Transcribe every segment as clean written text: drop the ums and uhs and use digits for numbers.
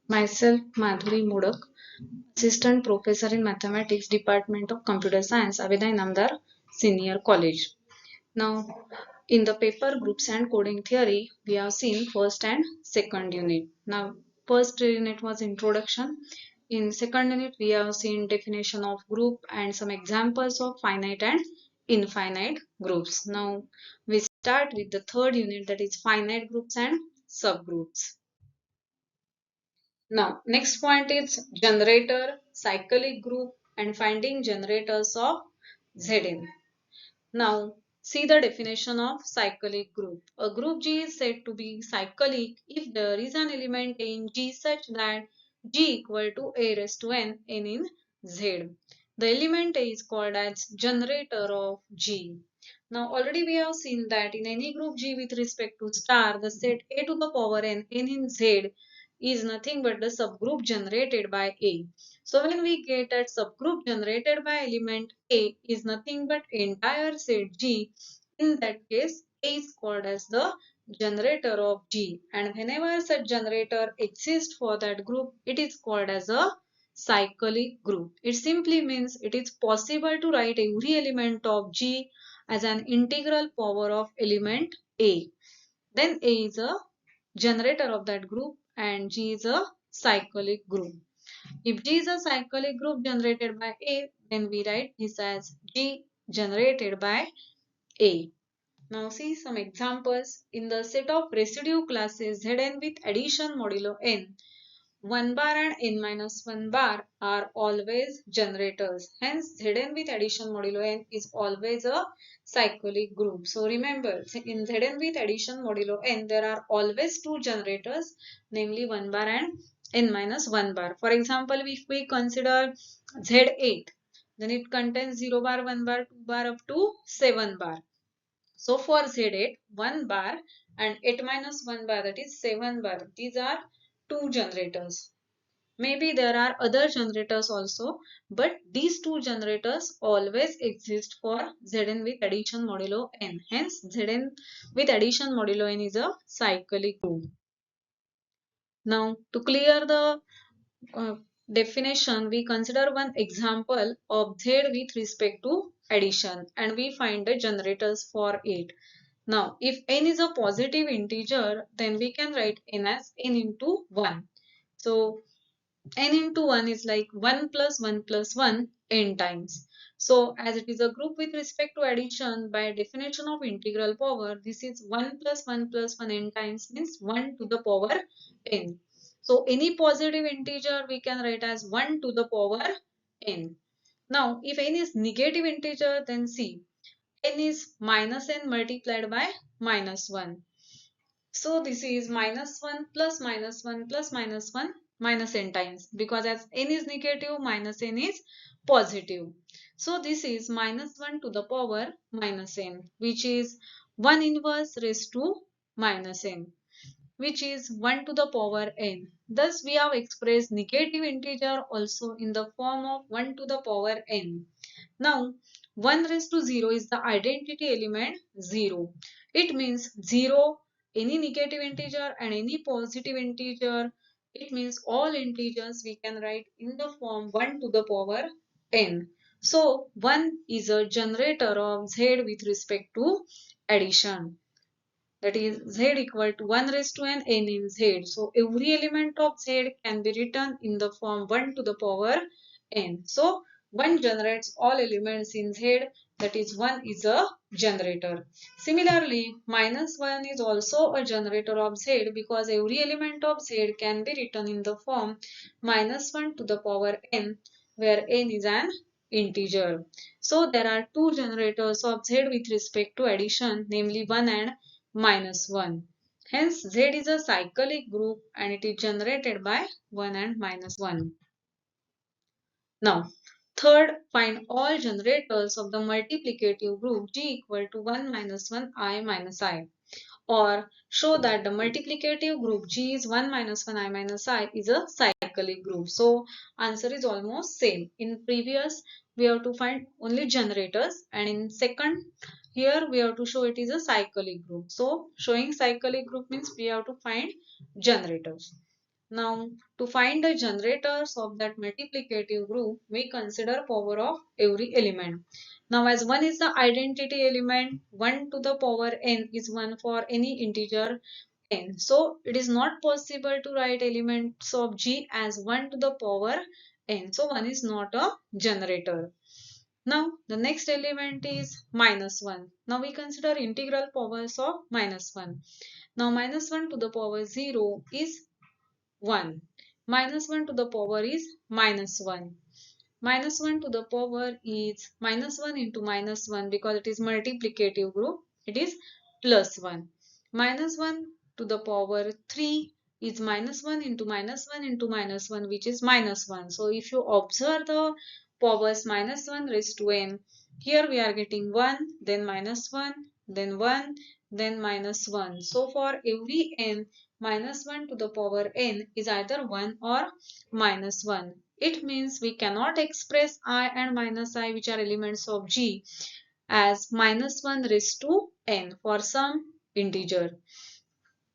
Myself, Madhuri Modak, Assistant Professor in Mathematics, Department of Computer Science, Avedai Namdar Senior College. Now, in the paper Groups and Coding Theory, we have seen first and second unit. Now, first unit was introduction. In second unit, we have seen definition of group and some examples of finite and infinite groups. Now, we start with the third unit, that is finite groups and subgroups. Now, next point is generator, cyclic group, and finding generators of Zn. Now, see the definition of cyclic group. A group G is said to be cyclic if there is an element in G such that G equal to A raised to n in Z. The element A is called as generator of G. Now, already we have seen that in any group G with respect to star, the set A to the power n in Z is nothing but the subgroup generated by A. So when we get that subgroup generated by element A is nothing but entire set G, in that case A is called as the generator of G, and whenever such generator exists for that group, it is called as a cyclic group. It simply means it is possible to write every element of G as an integral power of element A. Then A is a generator of that group and G is a cyclic group. If G is a cyclic group generated by A, then we write this as G generated by A. Now see some examples. In the set of residue classes Zn with addition modulo n, 1 bar and n minus 1 bar are always generators. Hence, Zn with addition modulo n is always a cyclic group. So remember, in Zn with addition modulo n, there are always two generators, namely 1 bar and n minus 1 bar. For example, if we consider Z8, then it contains 0 bar, 1 bar, 2 bar up to 7 bar. So for Z8, 1 bar and 8 minus 1 bar, that is 7 bar. These are two generators. Maybe there are other generators also, but these two generators always exist for Zn with addition modulo n. Hence, Zn with addition modulo n is a cyclic group. Now, to clear the definition, we consider one example of Z with respect to addition and we find the generators for it. Now, if n is a positive integer, then we can write n as n into 1. So, n into 1 is like 1 plus 1 plus 1 n times. So, as it is a group with respect to addition, by definition of integral power, this is 1 plus 1 plus 1 n times means 1 to the power n. So, any positive integer we can write as 1 to the power n. Now, if n is negative integer, then see, n is minus n multiplied by minus 1. So this is minus 1 plus minus 1 plus minus 1 minus n times, because as n is negative, minus n is positive. So this is minus 1 to the power minus n, which is 1 inverse raised to minus n, which is 1 to the power n. Thus we have expressed negative integer also in the form of 1 to the power n. Now 1 raised to 0 is the identity element 0. It means 0, any negative integer and any positive integer. It means all integers we can write in the form 1 to the power n. So 1 is a generator of Z with respect to addition. That is Z equal to 1 raised to n in Z. So every element of Z can be written in the form 1 to the power n. So 1 generates all elements in Z, that is 1 is a generator. Similarly, minus 1 is also a generator of Z because every element of Z can be written in the form minus 1 to the power n, where n is an integer. So there are two generators of Z with respect to addition, namely 1 and minus 1. Hence, Z is a cyclic group and it is generated by 1 and minus 1. Now, third, find all generators of the multiplicative group G equal to 1 minus 1 I minus I, or show that the multiplicative group G is 1 minus 1 I minus I is a cyclic group. So, answer is almost same. In previous, we have to find only generators, and in second here we have to show it is a cyclic group. So showing cyclic group means we have to find generators. Now to find the generators of that multiplicative group, we consider power of every element. Now as 1 is the identity element, 1 to the power n is 1 for any integer n. So it is not possible to write elements of G as 1 to the power n. So 1 is not a generator. Now the next element is minus 1. Now we consider integral powers of minus 1. Now minus 1 to the power 0 is 1. Minus 1 to the power is minus 1. Minus 1 to the power is minus 1 into minus 1 because it is multiplicative group. It is plus 1. Minus 1 to the power 3 is minus 1 into minus 1 into minus 1 which is minus 1. So if you observe the powers minus 1 raised to n, here we are getting 1, then minus 1, then 1, then minus 1. So for every n, minus 1 to the power n is either 1 or minus 1. It means we cannot express I and minus I, which are elements of G, as minus 1 raised to n for some integer.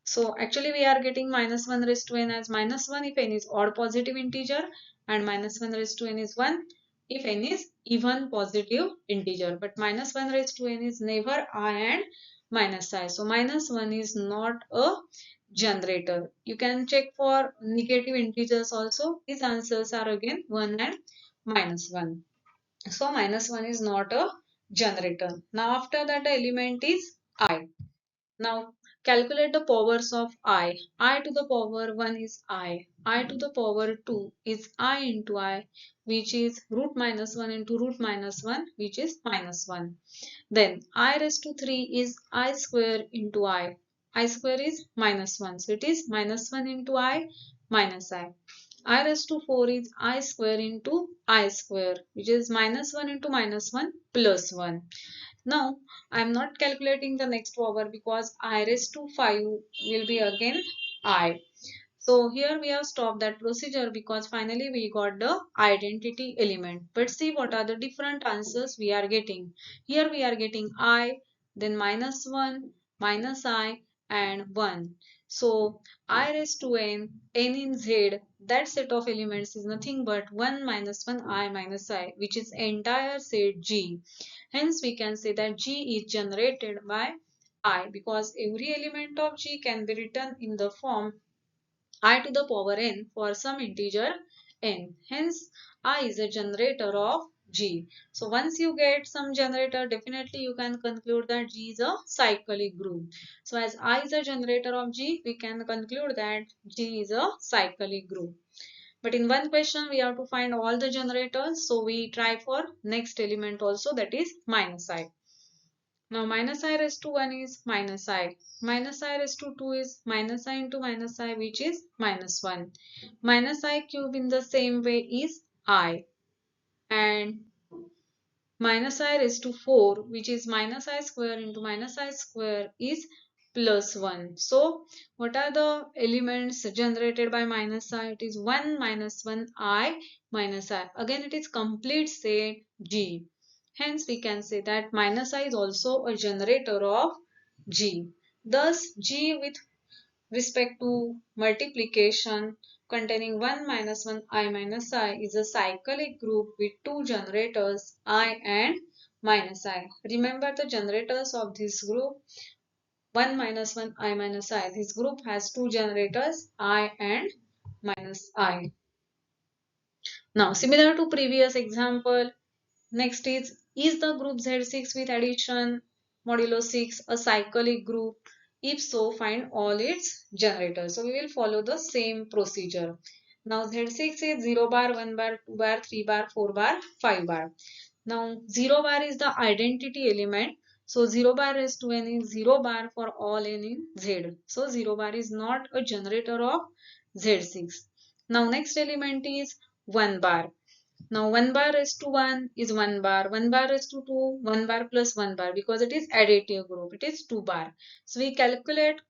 So actually we are getting minus 1 raised to n as minus 1 if n is odd positive integer, and minus 1 raised to n is 1 if n is even positive integer. But minus 1 raised to n is never I and minus I. So minus 1 is not a generator. You can check for negative integers also. These answers are again 1 and minus 1. So minus 1 is not a generator. Now after that the element is I. Now calculate the powers of I. I to the power 1 is I. I to the power 2 is I into I, which is root minus 1 into root minus 1, which is minus 1. Then I raised to 3 is I square into I. I square is minus 1. So it is minus 1 into I minus I. I raised to 4 is I square into I square, which is minus 1 into minus 1 plus 1. Now I am not calculating the next power because I raised to 5 will be again I. So here we have stopped that procedure because finally we got the identity element. But see what are the different answers we are getting. Here we are getting I, then minus 1, minus I and 1. So I raised to n in z, that set of elements is nothing but 1 minus 1 I minus I, which is entire set G. Hence we can say that G is generated by I because every element of G can be written in the form I to the power n for some integer n. Hence, I is a generator of G. So once you get some generator, definitely you can conclude that G is a cyclic group. So as I is a generator of G, we can conclude that G is a cyclic group. But in one question, we have to find all the generators. So we try for next element also, that is minus I. Now minus I raised to 1 is minus I. Minus I raised to 2 is minus I into minus I, which is minus 1. Minus I cube in the same way is I. And minus I raised to 4, which is minus I square into minus I square is plus 1. So what are the elements generated by minus I? It is 1 minus 1 I minus I. Again it is complete set G. Hence we can say that minus I is also a generator of G. Thus G with respect to multiplication containing 1 minus 1 I minus I is a cyclic group with two generators I and minus I. Remember the generators of this group 1 minus 1 I minus I. This group has two generators I and minus I. Now similar to previous example, next is the group Z6 with addition modulo 6 a cyclic group? If so, find all its generators. So we will follow the same procedure. Now Z6 is 0 bar, 1 bar, 2 bar, 3 bar, 4 bar, 5 bar. Now 0 bar is the identity element. So 0 bar raised to n is 0 bar for all n in Z. So 0 bar is not a generator of Z6. Now next element is 1 bar. Now 1 bar raised to 1 is 1 bar, 1 bar raised to 2, 1 bar plus 1 bar because it is additive group, it is 2 bar. So we calculate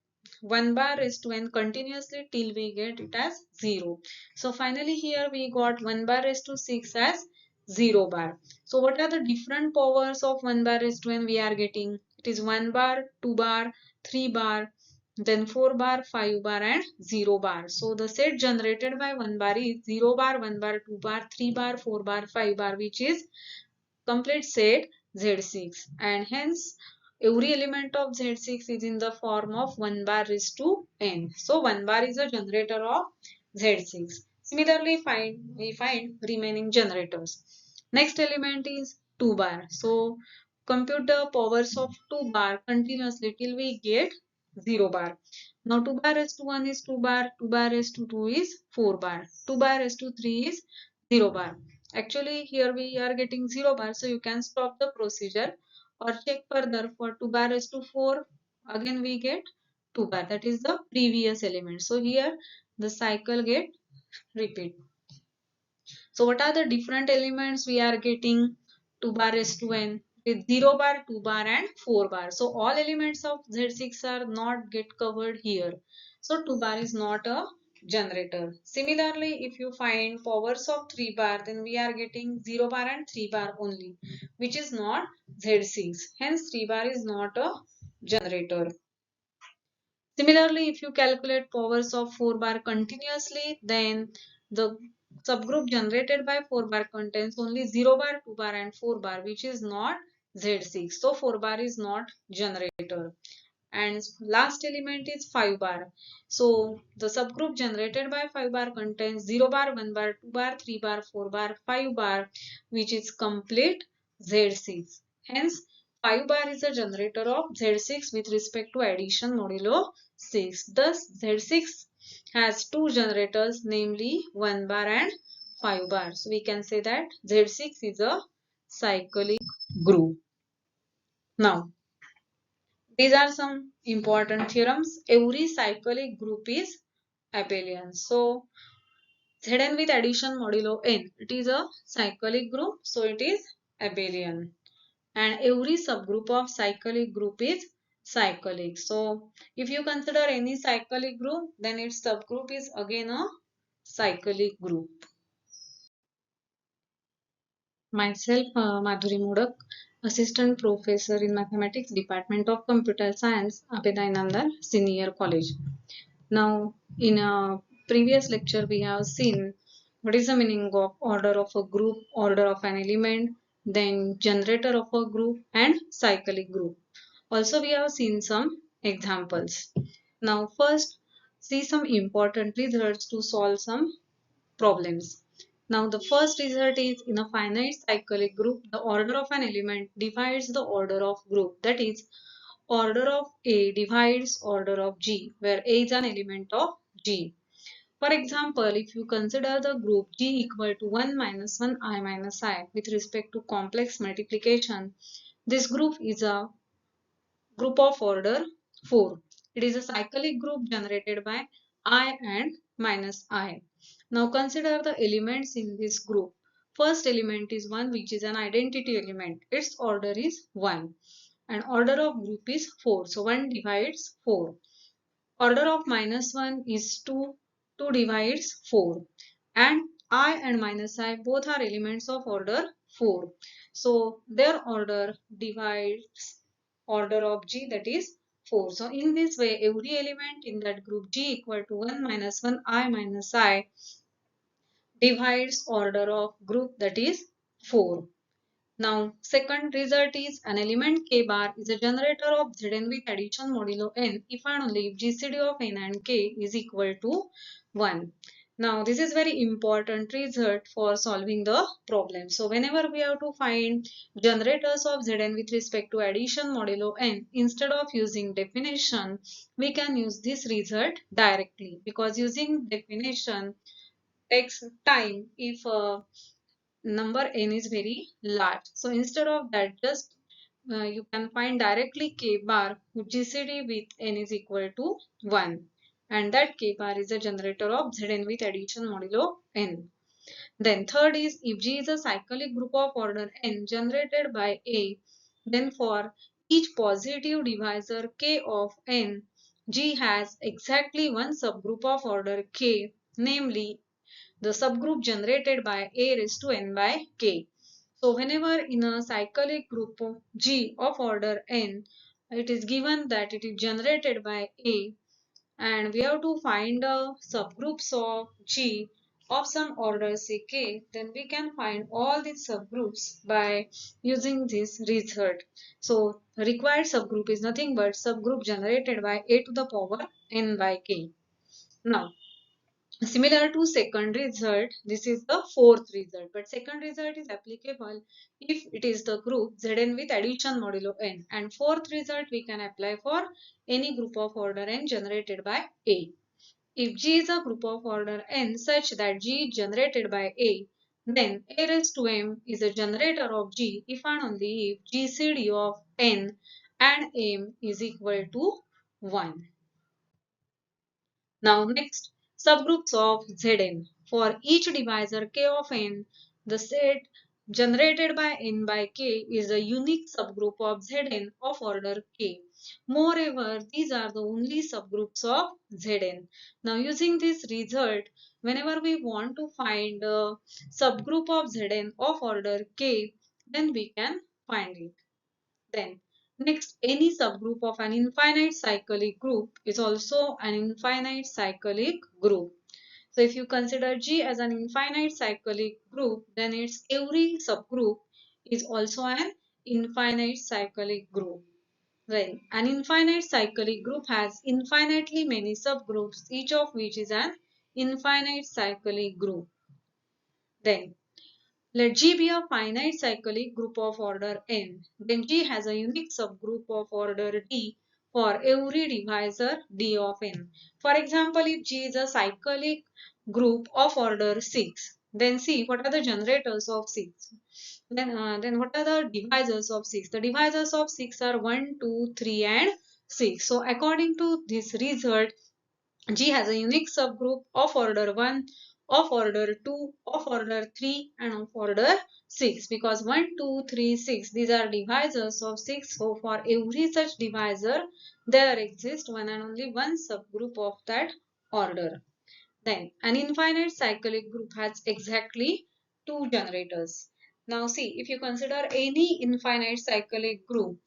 1 bar raised to n continuously till we get it as 0. So finally here we got 1 bar raised to 6 as 0 bar. So what are the different powers of 1 bar raised to n we are getting? It is 1 bar, 2 bar, 3 bar, then 4 bar, 5 bar and 0 bar. So the set generated by 1 bar is 0 bar, 1 bar, 2 bar, 3 bar, 4 bar, 5 bar, which is complete set Z6, and hence every element of Z6 is in the form of 1 bar raised to n. So 1 bar is a generator of Z6. Similarly, we find remaining generators. Next element is 2 bar. So compute the powers of 2 bar continuously till we get 0 bar. Now 2 bar raised to 1 is 2 bar, 2 bar raised to 2 is 4 bar, 2 bar raised to 3 is 0 bar. Actually, here we are getting 0 bar, so you can stop the procedure or check further. For 2 bar is to 4, again we get 2 bar, that is the previous element. So here the cycle get repeat. So what are the different elements we are getting? 2 bar is to n with 0 bar, 2 bar and 4 bar. So all elements of Z6 are not get covered here. So 2 bar is not a generator. Similarly, if you find powers of 3 bar, then we are getting 0 bar and 3 bar only, which is not Z6. Hence 3 bar is not a generator. Similarly, if you calculate powers of 4 bar continuously, then the subgroup generated by 4 bar contains only 0 bar, 2 bar and 4 bar, which is not Z6. So 4 bar is not generator. And last element is 5 bar. So the subgroup generated by 5 bar contains 0 bar, 1 bar, 2 bar, 3 bar, 4 bar, 5 bar, which is complete Z6. Hence 5 bar is a generator of Z6 with respect to addition modulo 6. Thus Z6 has two generators, namely 1 bar and 5 bar. So we can say that Z6 is a cyclic group. Now these are some important theorems. Every cyclic group is abelian. So Zn with addition modulo n, it is a cyclic group, so it is abelian. And every subgroup of cyclic group is cyclic. So if you consider any cyclic group, then its subgroup is again a cyclic group. Myself, Madhuri Modak, Assistant Professor in Mathematics Department of Computer Science, Abhidayanandar Senior College. Now, in a previous lecture, we have seen what is the meaning of order of a group, order of an element, then generator of a group and cyclic group. Also, we have seen some examples. Now, first, see some important results to solve some problems. Now, the first result is in a finite cyclic group, the order of an element divides the order of group. That is, order of A divides order of G, where A is an element of G. For example, if you consider the group G equal to 1 minus 1 I minus I with respect to complex multiplication, this group is a group of order 4. It is a cyclic group generated by I and minus I. Now consider the elements in this group. First element is 1, which is an identity element. Its order is 1 and order of group is 4. So 1 divides 4. Order of minus 1 is 2. 2 divides 4. And I and minus I both are elements of order 4. So their order divides order of G, that is 4. So in this way, every element in that group G equal to 1 minus 1 I minus I divides order of group, that is 4. Now, second result is an element k bar is a generator of Zn with addition modulo n if and only if GCD of n and k is equal to 1. Now, this is very important result for solving the problem. So, whenever we have to find generators of Zn with respect to addition modulo n, instead of using definition, we can use this result directly, because using definition takes time if number n is very large. So instead of that, just you can find directly k bar whose GCD with n is equal to 1, and that k bar is a generator of Zn with addition modulo n. Then third is, if G is a cyclic group of order n generated by A, then for each positive divisor k of n, G has exactly one subgroup of order k, namely the subgroup generated by A raised to n by k. So whenever in a cyclic group of G of order n, it is given that it is generated by A, and we have to find subgroups of G of some order say K, then we can find all these subgroups by using this result. So required subgroup is nothing but subgroup generated by A to the power n by K. Now, similar to second result, this is the fourth result, but second result is applicable if it is the group Zn with addition modulo n, and fourth result we can apply for any group of order n generated by A. If G is a group of order n such that G is generated by A, then A raised to m is a generator of G if and only if GCD of n and m is equal to 1. Now next, subgroups of Zn. For each divisor k of n, the set generated by n by k is a unique subgroup of Zn of order k. Moreover, these are the only subgroups of Zn. Now using this result, whenever we want to find a subgroup of Zn of order k, then we can find it. Then next, any subgroup of an infinite cyclic group is also an infinite cyclic group. So if you consider G as an infinite cyclic group, then its every subgroup is also an infinite cyclic group. Then an infinite cyclic group has infinitely many subgroups, each of which is an infinite cyclic group. Then let G be a finite cyclic group of order n. Then G has a unique subgroup of order d for every divisor d of n. For example, if G is a cyclic group of order 6, then see what are the generators of 6. Then what are the divisors of 6? The divisors of 6 are 1, 2, 3 and 6. So according to this result, G has a unique subgroup of order 1, of order 2, of order 3 and of order 6, because 1, 2, 3, 6, these are divisors of 6. So for every such divisor there exists one and only one subgroup of that order. Then an infinite cyclic group has exactly two generators. Now see, if you consider any infinite cyclic group,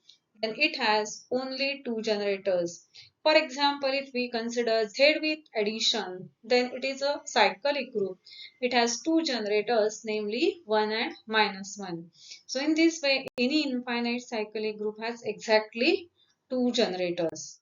then it has only two generators. For example, if we consider Z with addition, then it is a cyclic group. It has two generators, namely 1 and -1. So in this way, any infinite cyclic group has exactly two generators.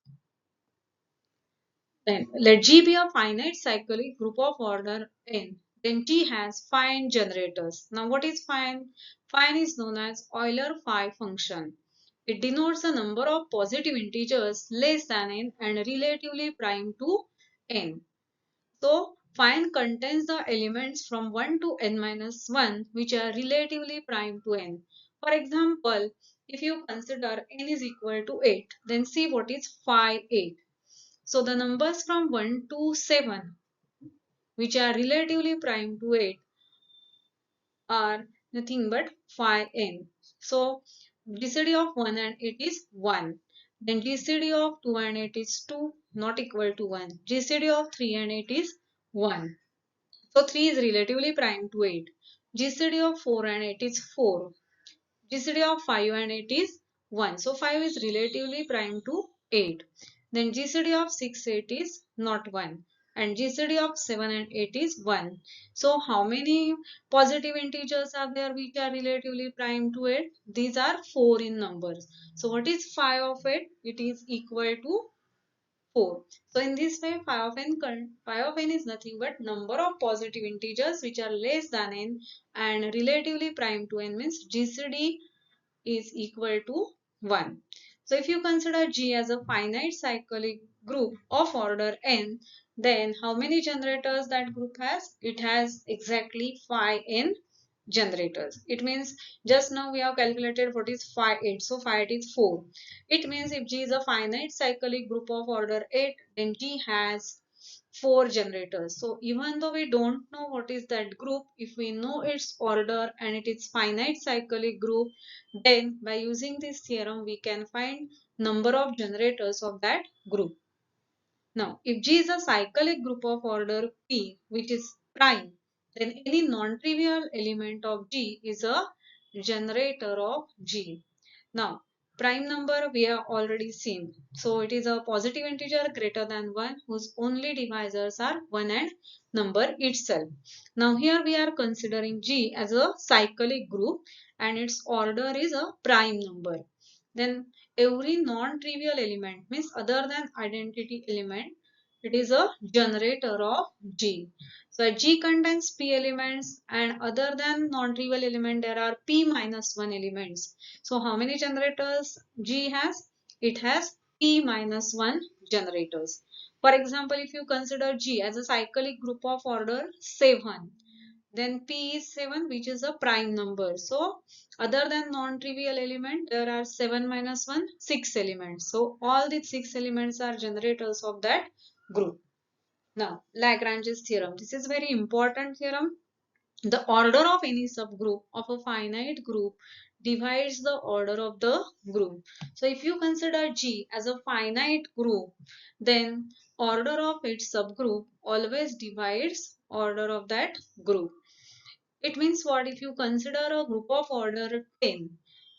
Then let G be a finite cyclic group of order n. Then G has fine generators. Now what is fine? Fine is known as Euler phi function. It denotes the number of positive integers less than n and relatively prime to n. So fine contains the elements from 1 to n minus 1 which are relatively prime to n. For example, if you consider n is equal to 8, then see what is phi 8. So the numbers from 1 to 7, which are relatively prime to 8, are nothing but phi n. So GCD of 1 and 8 is 1. Then GCD of 2 and 8 is 2, not equal to 1. GCD of 3 and 8 is 1. So 3 is relatively prime to 8. GCD of 4 and 8 is 4. GCD of 5 and 8 is 1. So 5 is relatively prime to 8. Then GCD of 6, 8 is not 1. And GCD of 7 and 8 is 1. So how many positive integers are there which are relatively prime to 8? These are 4 in numbers. So what is phi of 8? It is equal to 4. So in this way, phi of n is nothing but number of positive integers which are less than n and relatively prime to n, means GCD is equal to 1. So if you consider G as a finite cyclic group of order n, then how many generators that group has? It has exactly phi n generators. It means just now we have calculated what is phi 8. So phi 8 is 4. It means if G is a finite cyclic group of order 8, then G has 4 generators. So even though we don't know what is that group, if we know its order and it is finite cyclic group, then by using this theorem we can find number of generators of that group. Now, if G is a cyclic group of order P which is prime, then any non-trivial element of G is a generator of G. Now, prime number we have already seen. So it is a positive integer greater than 1 whose only divisors are 1 and number itself. Now here we are considering G as a cyclic group and its order is a prime number. Then every non-trivial element means other than identity element, it is a generator of G. So G contains P elements and other than non-trivial element there are P minus 1 elements. So how many generators G has? It has P minus 1 generators. For example, if you consider G as a cyclic group of order 7, then P is 7 which is a prime number. So other than non-trivial element there are 7 minus 1, 6 elements. So all these 6 elements are generators of that group. Now Lagrange's theorem. This is very important theorem. The order of any subgroup of a finite group divides the order of the group. So if you consider G as a finite group, then order of its subgroup always divides order of that group. It means what? If you consider a group of order 10,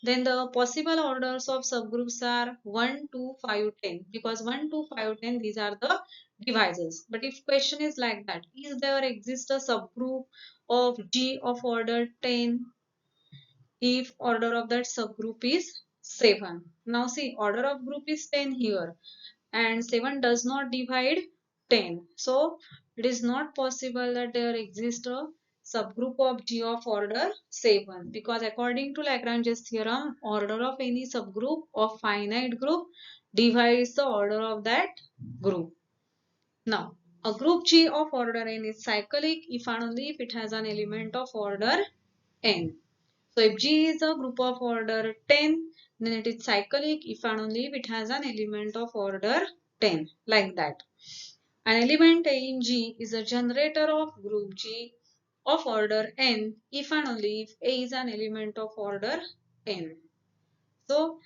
then the possible orders of subgroups are 1, 2, 5, 10. Because 1, 2, 5, 10, these are the divisors. But if question is like that, is there exist a subgroup of G of order 10 if order of that subgroup is 7? Now see, order of group is 10 here and 7 does not divide 10. So it is not possible that there exists a subgroup of G of order 7 because according to Lagrange's theorem, order of any subgroup of finite group divides the order of that group. Now, a group G of order n is cyclic if and only if it has an element of order n. So if G is a group of order 10, then it is cyclic if and only if it has an element of order 10, like that. An element A in G is a generator of group G of order n if and only if A is an element of order n. So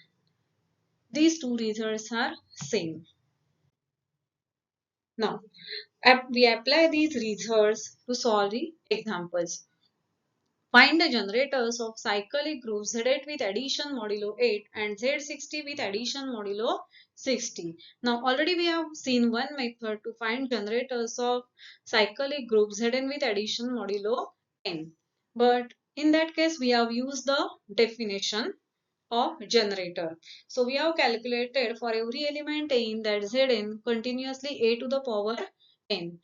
these two results are same. Now we apply these results to solve the examples. Find the generators of cyclic groups Z8 with addition modulo 8 and Z60 with addition modulo 60. Now already we have seen one method to find generators of cyclic group Zn with addition modulo n. But in that case we have used the definition of generator. So we have calculated for every element A in that Zn continuously a to the power n.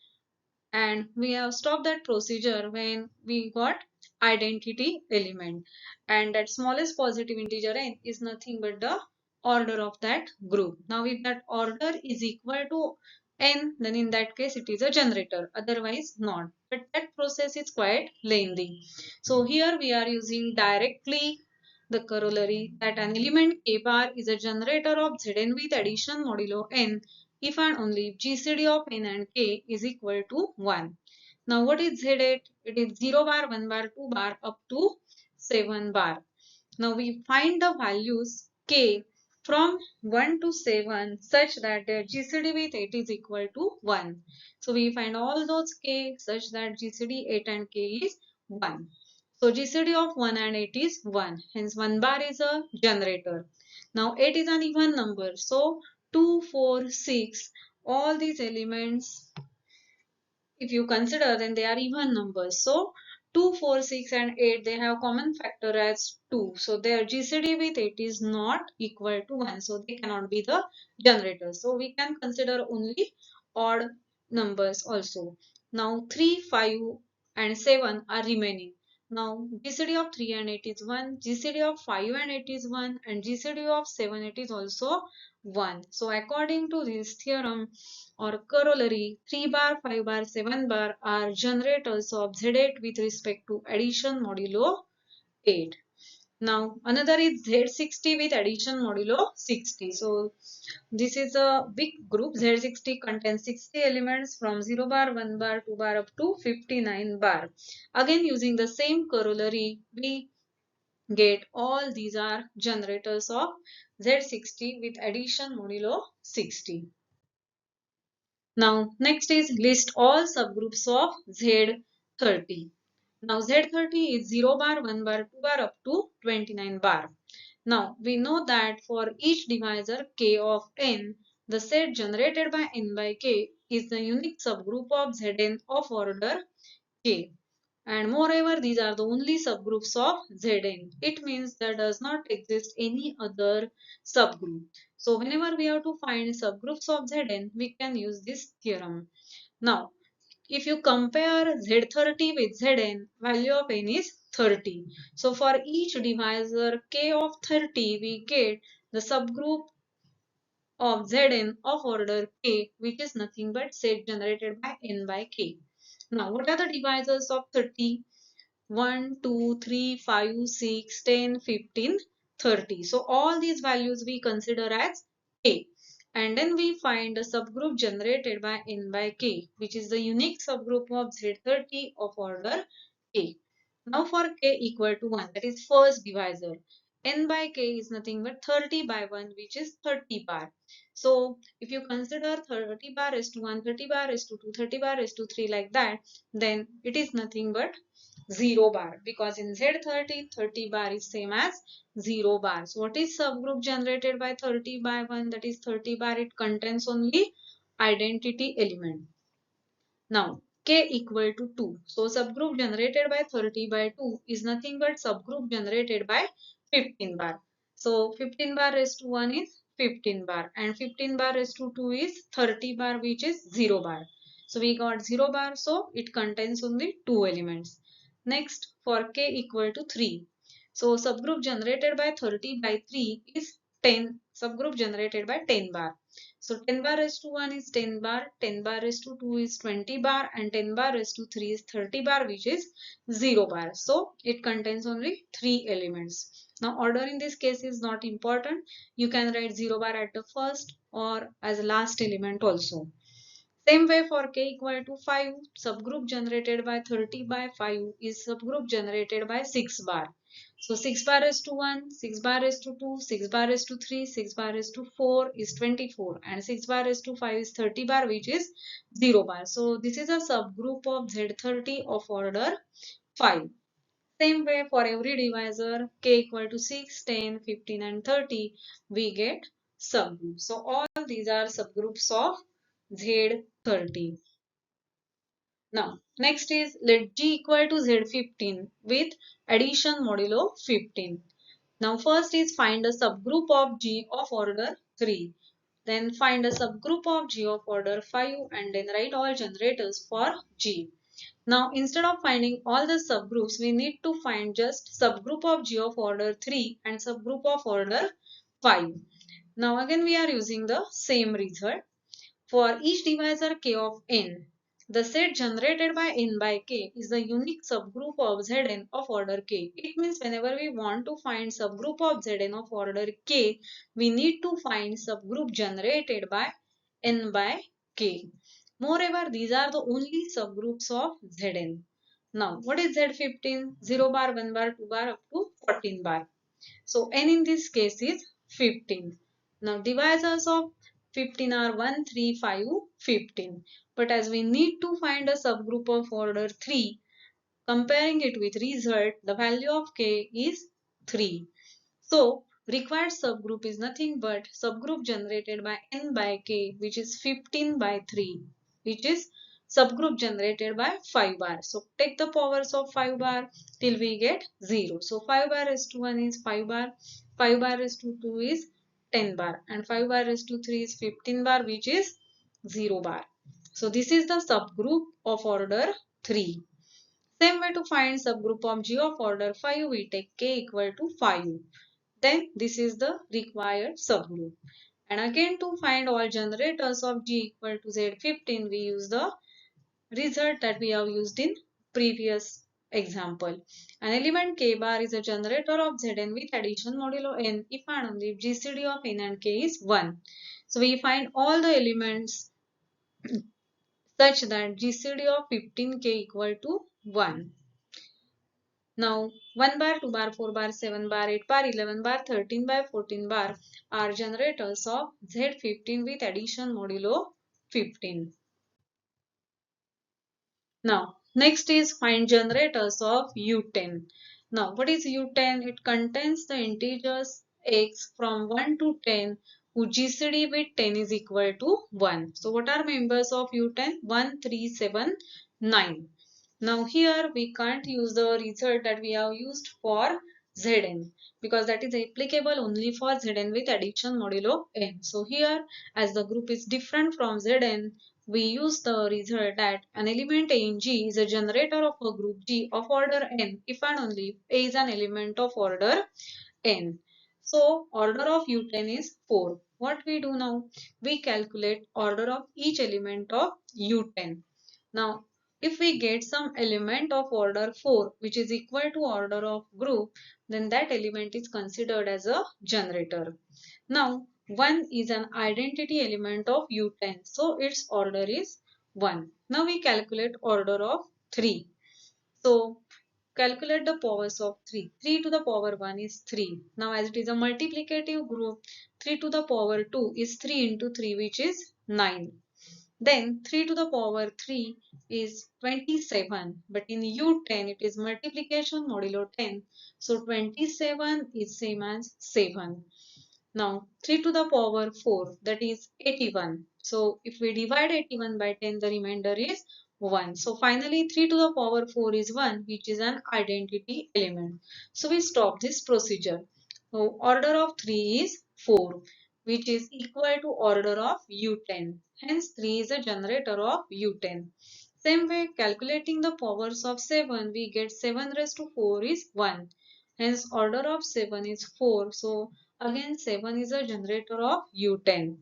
And we have stopped that procedure when we got identity element, and that smallest positive integer n is nothing but the order of that group. Now if that order is equal to n, then in that case it is a generator, otherwise not. But that process is quite lengthy. So here we are using directly the corollary that an element k bar is a generator of Zn with addition modulo n if and only if GCD of n and k is equal to 1. Now what is Z8? It is 0 bar, 1 bar, 2 bar up to 7 bar. Now we find the values k from 1 to 7 such that their GCD with 8 is equal to 1. So we find all those k such that GCD 8 and k is 1. So GCD of 1 and 8 is 1. Hence 1 bar is a generator. Now 8 is an even number. So 2, 4, 6, all these elements, if you consider, then they are even numbers. So 2, 4, 6 and 8, they have common factor as 2. So their GCD with 8 is not equal to 1. So they cannot be the generator. So we can consider only odd numbers also. Now 3, 5 and 7 are remaining. Now GCD of 3 and 8 is 1, GCD of 5 and 8 is 1, and GCD of 7 8 is also 1. So according to this theorem or corollary, 3 bar, 5 bar, 7 bar are generators of Z8 with respect to addition modulo 8. Now another is Z60 with addition modulo 60. So this is a big group. Z60 contains 60 elements from 0 bar, 1 bar, 2 bar up to 59 bar. Again using the same corollary, we get all these are generators of Z60 with addition modulo 60. Now next is list all subgroups of Z30. Now Z30 is 0 bar, 1 bar, 2 bar up to 29 bar. Now we know that for each divisor k of n, the set generated by n by k is the unique subgroup of Zn of order k. And moreover, these are the only subgroups of Zn. It means there does not exist any other subgroup. So whenever we have to find subgroups of Zn, we can use this theorem. Now, if you compare Z30 with Zn, value of n is 30. So for each divisor k of 30, we get the subgroup of Zn of order k, which is nothing but set generated by n by k. Now, what are the divisors of 30? 1, 2, 3, 5, 6, 10, 15, 30. So all these values we consider as k. And then we find a subgroup generated by n by k, which is the unique subgroup of Z30 of order k. Now for k equal to 1, that is first divisor. N by k is nothing but 30 by 1, which is 30 bar. So if you consider 30 bar is to 1, 30 bar is to 2, 30 bar is to 3 like that, then it is nothing but 0 bar, because in Z30, 30 bar is same as 0 bar. So what is subgroup generated by 30 by 1? That is 30 bar. It contains only identity element. Now k equal to 2. So subgroup generated by 30 by 2 is nothing but subgroup generated by 15 bar. So 15 bar raised to 1 is 15 bar, and 15 bar raised to 2 is 30 bar, which is 0 bar. So we got 0 bar, so it contains only 2 elements. Next, for k equal to 3. So subgroup generated by 30 by 3 is 10. Subgroup generated by 10 bar. So 10 bar raised to 1 is 10 bar, 10 bar raised to 2 is 20 bar, and 10 bar raised to 3 is 30 bar, which is 0 bar. So it contains only 3 elements. Now order in this case is not important. You can write 0 bar at the first or as a last element also. Same way for k equal to 5, subgroup generated by 30 by 5 is subgroup generated by 6 bar. So 6 bar is to 1, 6 bar is to 2, 6 bar is to 3, 6 bar is to 4 is 24, and 6 bar is to 5 is 30 bar, which is 0 bar. So this is a subgroup of Z30 of order 5. Same way for every divisor k equal to 6, 10, 15 and 30, we get subgroups. So all these are subgroups of Z30. Now, next is let G equal to Z15 with addition modulo 15. Now, first is find a subgroup of G of order 3. Then find a subgroup of G of order 5 and then write all generators for G. Now, instead of finding all the subgroups, we need to find just subgroup of G of order 3 and subgroup of order 5. Now, again, we are using the same result. For each divisor k of n, the set generated by n by k is the unique subgroup of Zn of order k. It means whenever we want to find subgroup of Zn of order k, we need to find subgroup generated by n by k. Moreover, these are the only subgroups of Zn. Now, what is Z15? 0 bar, 1 bar, 2 bar up to 14 bar. So n in this case is 15. Now divisors of 15 are 1, 3, 5, 15. But as we need to find a subgroup of order 3, comparing it with result, the value of k is 3. So required subgroup is nothing but subgroup generated by n by k, which is 15 by 3, which is subgroup generated by 5 bar. So take the powers of 5 bar till we get 0. So 5 bar is to 1 is 5 bar, 5 bar is to 2 is 10 bar, and 5 bar is to 3 is 15 bar, which is 0 bar. So this is the subgroup of order 3. Same way to find subgroup of G of order 5, we take k equal to 5. Then this is the required subgroup. And again, to find all generators of G equal to Z15, we use the result that we have used in previous example. An element k bar is a generator of Zn with addition modulo n if and only if GCD of n and k is 1. So we find all the elements such that GCD of 15k equal to 1. Now 1 bar, 2 bar, 4 bar, 7 bar, 8 bar, 11 bar, 13 bar, 14 bar are generators of Z15 with addition modulo 15. Now Next is find generators of U10. Now, what is U10? It contains the integers x from 1 to 10 whose GCD with 10 is equal to 1. So, what are members of U10? 1, 3, 7, 9. Now, here we can't use the result that we have used for Zn because that is applicable only for Zn with addition modulo n. So, here as the group is different from Zn, we use the result that an element A in G is a generator of a group G of order n if and only if A is an element of order n. So order of U10 is 4. What we do now? We calculate order of each element of U10. Now if we get some element of order 4 which is equal to order of group, then that element is considered as a generator. Now 1 is an identity element of U10, so its order is 1. Now we calculate order of 3. So calculate the powers of 3. 3 to the power 1 is 3. Now as it is a multiplicative group, 3 to the power 2 is 3 into 3 which is 9. Then 3 to the power 3 is 27. But in U10 it is multiplication modulo 10. So 27 is same as 7. Now 3 to the power 4 that is 81. So if we divide 81 by 10 the remainder is 1. So finally 3 to the power 4 is 1 which is an identity element. So we stop this procedure. So order of 3 is 4 which is equal to order of U10. Hence 3 is a generator of U10. Same way calculating the powers of 7 we get 7 raised to 4 is 1. Hence order of 7 is 4. So again 7 is a generator of U10.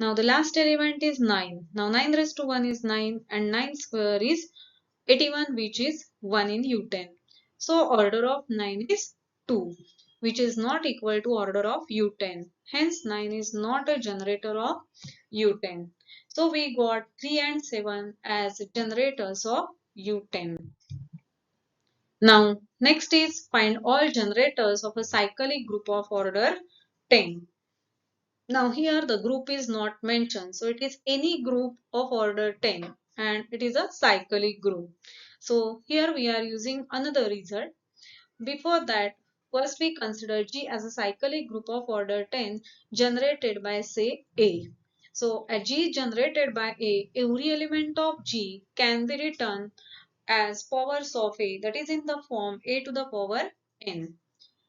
Now the last element is 9. Now 9 raised to 1 is 9 and 9 square is 81 which is 1 in U10. So order of 9 is 2 which is not equal to order of U10. Hence 9 is not a generator of U10. So we got 3 and 7 as generators of U10. Now next is find all generators of a cyclic group of order 10. Now here the group is not mentioned. So it is any group of order 10 and it is a cyclic group. So here we are using another result. Before that, first we consider G as a cyclic group of order 10 generated by say A. So a G generated by A, every element of G can be written as powers of A, that is in the form A to the power n.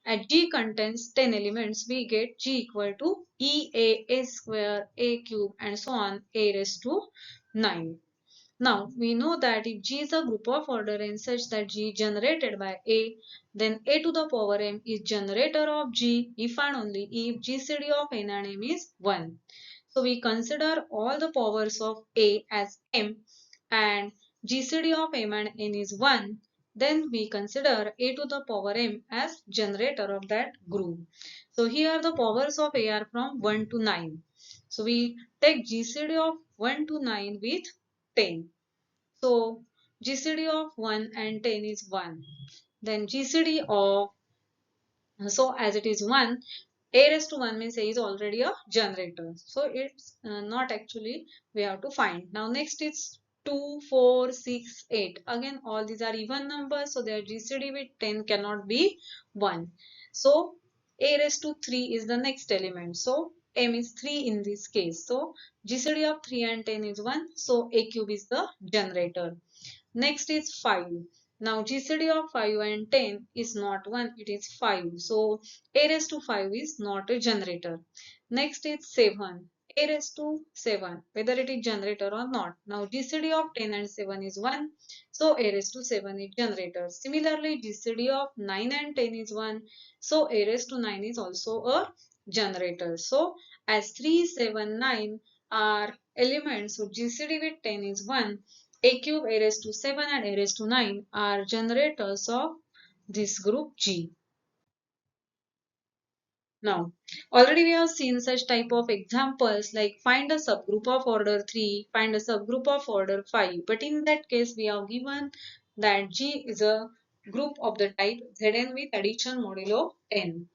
At G contains 10 elements, we get G equal to A square, A cube and so on, A raised to 9. Now, we know that if G is a group of order n such that G generated by A, then A to the power m is generator of G if and only if GCD of n and m is 1. So, we consider all the powers of A as m and GCD of m and n is 1. Then we consider A to the power m as generator of that group. So, here the powers of A are from 1 to 9. So, we take GCD of 1 to 9 with 10. So GCD of 1 and 10 is 1. Then GCD of, so as it is 1, A raised to 1 means A is already a generator. So it's not actually we have to find. Now next is 2, 4, 6, 8. Again all these are even numbers. So their GCD with 10 cannot be 1. So A raised to 3 is the next element. So M is 3 in this case. So GCD of 3 and 10 is 1. So A cube is the generator. Next is 5. Now GCD of 5 and 10 is not 1, it is 5. So A raised to 5 is not a generator. Next is 7. A raised to 7, whether it is generator or not. Now GCD of 10 and 7 is 1. So A raised to 7 is generator. Similarly GCD of 9 and 10 is 1. So A raised to 9 is also a generator. So as 3, 7, 9 are elements, so GCD with 10 is 1. A cube, A raised to 7 and A raised to 9 are generators of this group G. Now, already we have seen such type of examples like find a subgroup of order 3, find a subgroup of order 5. But in that case, we have given that G is a group of the type Zn with addition modulo 10.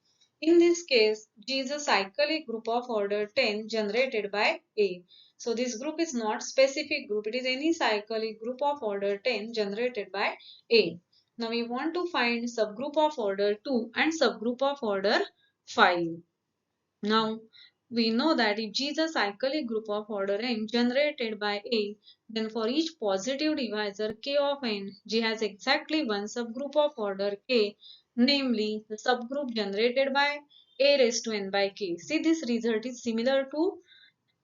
In this case, G is a cyclic group of order 10 generated by A. So this group is not specific group. It is any cyclic group of order 10 generated by A. Now we want to find subgroup of order 2 and subgroup of order 5. Now, we know that if G is a cyclic group of order n generated by A, then for each positive divisor k of n, G has exactly one subgroup of order k, namely the subgroup generated by A raised to n by k. See, this result is similar to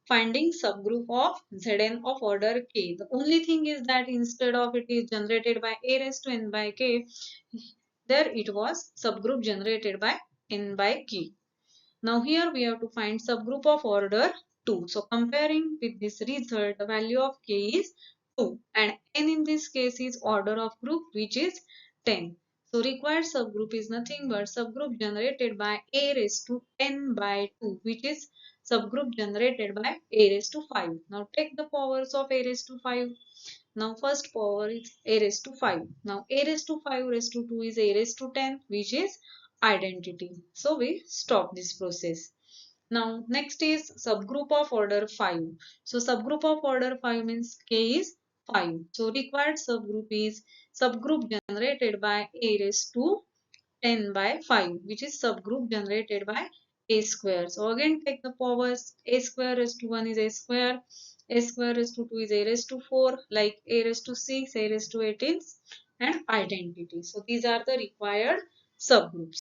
finding subgroup of Zn of order k. The only thing is that instead of it is generated by A raised to n by k, there it was subgroup generated by n by k. Now here we have to find subgroup of order 2. So comparing with this result, the value of k is 2 and n in this case is order of group which is 10. So required subgroup is nothing but subgroup generated by a raised to n by 2 which is subgroup generated by a raised to 5. Now take the powers of a raised to 5. Now first power is a raised to 5. Now a raised to 5 raised to 2 is a raised to 10 which is identity. So we stop this process. Now next is subgroup of order 5. So subgroup of order 5 means k is 5. So required subgroup is subgroup generated by a raised to 10 by 5 which is subgroup generated by a square. So again take the powers. A square raised to 1 is a square raised to 2 is a raised to 4, like a raised to 6, a raised to 18 and identity. So these are the required subgroups.